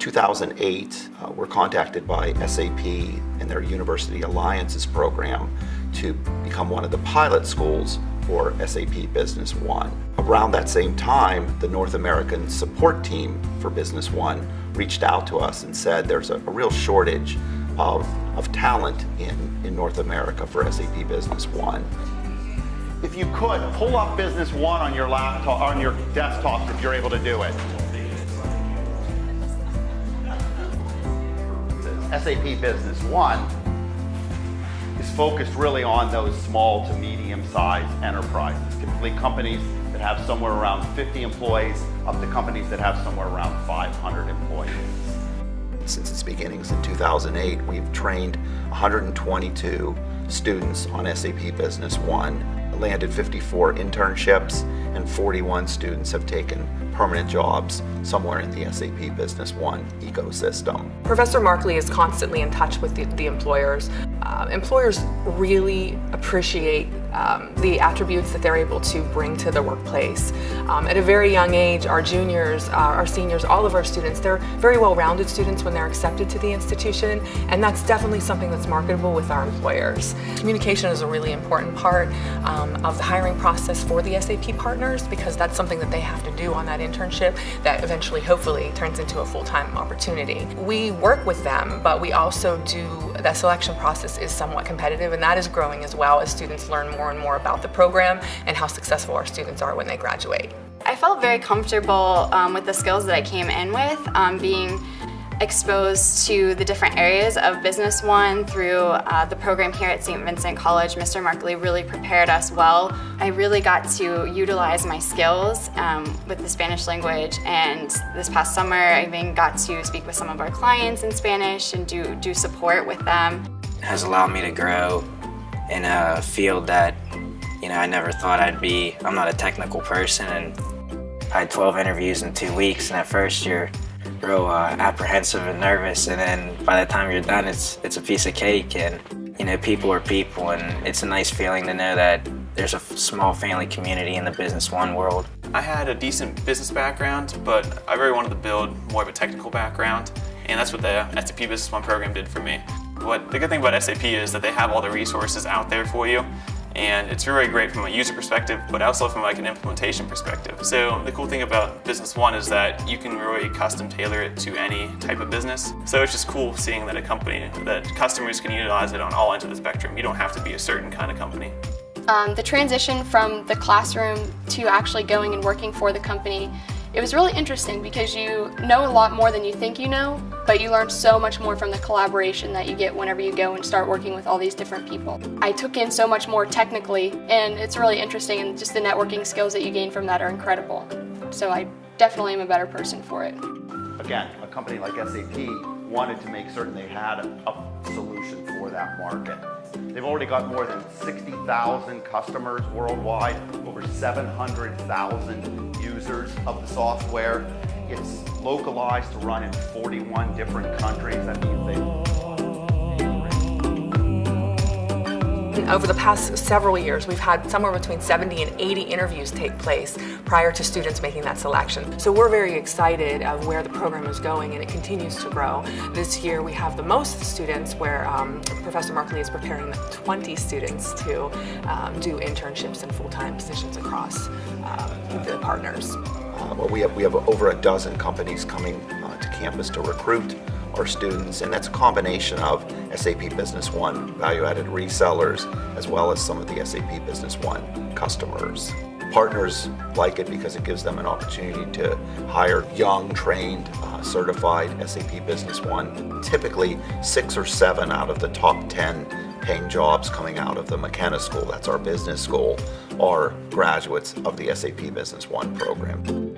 2008, we're contacted by SAP and their University Alliances program to become one of the pilot schools for SAP Business One. Around that same time, the North American support team for Business One reached out to us and said there's a real shortage of talent in North America for SAP Business One. If you could, pull up Business One on your laptop, on your desktops if you're able to do it. SAP Business One is focused really on those small to medium-sized enterprises, typically companies that have somewhere around 50 employees up to companies that have somewhere around 500 employees. Since its beginnings in 2008, we've trained 122 students on SAP Business One, landed 54 internships, and 41 students have taken permanent jobs somewhere in the SAP Business One ecosystem. Professor Markley is constantly in touch with the employers. Employers really appreciate the attributes that they're able to bring to the workplace. At a very young age, our juniors, our seniors, all of our students, they're very well-rounded students when they're accepted to the institution, and that's definitely something that's marketable with our employers. Communication is a really important part of the hiring process for the SAP partners, because that's something that they have to do on that internship that eventually, hopefully, turns into a full-time opportunity. We work with them, but we also the selection process is somewhat competitive, and that is growing as well as students learn more and more about the program and how successful our students are when they graduate. I felt very comfortable with the skills that I came in with, being exposed to the different areas of Business One through the program here at St. Vincent College. Mr. Markley really prepared us well. I really got to utilize my skills with the Spanish language, and this past summer I even got to speak with some of our clients in Spanish and do support with them. It has allowed me to grow in a field that I never thought I'd be. I'm not a technical person, and I had 12 interviews in 2 weeks, and at first you're real apprehensive and nervous, and then by the time you're done, it's a piece of cake. And people are people, and it's a nice feeling to know that there's a small family community in the Business One world. I had a decent business background, but I really wanted to build more of a technical background, and that's what the SAP Business One program did for me. The good thing about SAP is that they have all the resources out there for you, and it's really great from a user perspective, but also from an implementation perspective. So the cool thing about Business One is that you can really custom tailor it to any type of business. So it's just cool seeing that that customers can utilize it on all ends of the spectrum. You don't have to be a certain kind of company. The transition from the classroom to actually going and working for the company, it was really interesting because you know a lot more than you think you know, but you learn so much more from the collaboration that you get whenever you go and start working with all these different people. I took in so much more technically, and it's really interesting, and just the networking skills that you gain from that are incredible. So I definitely am a better person for it. Again, a company like SAP wanted to make certain they had a solution for that market. They've already got more than 60,000 customers worldwide, over 700,000 users of the software. It's localized to run in 41 different countries. That means Over the past several years, we've had somewhere between 70 and 80 interviews take place prior to students making that selection. So we're very excited of where the program is going, and it continues to grow. This year we have the most students where Professor Markley is preparing 20 students to do internships and full-time positions across the partners. Well, we have over a dozen companies coming to campus to recruit our students, and that's a combination of SAP Business One value-added resellers as well as some of the SAP Business One customers. Partners like it because it gives them an opportunity to hire young, trained, certified SAP Business One. Typically 6 or 7 out of the top 10 paying jobs coming out of the McKenna School, that's our business school, are graduates of the SAP Business One program.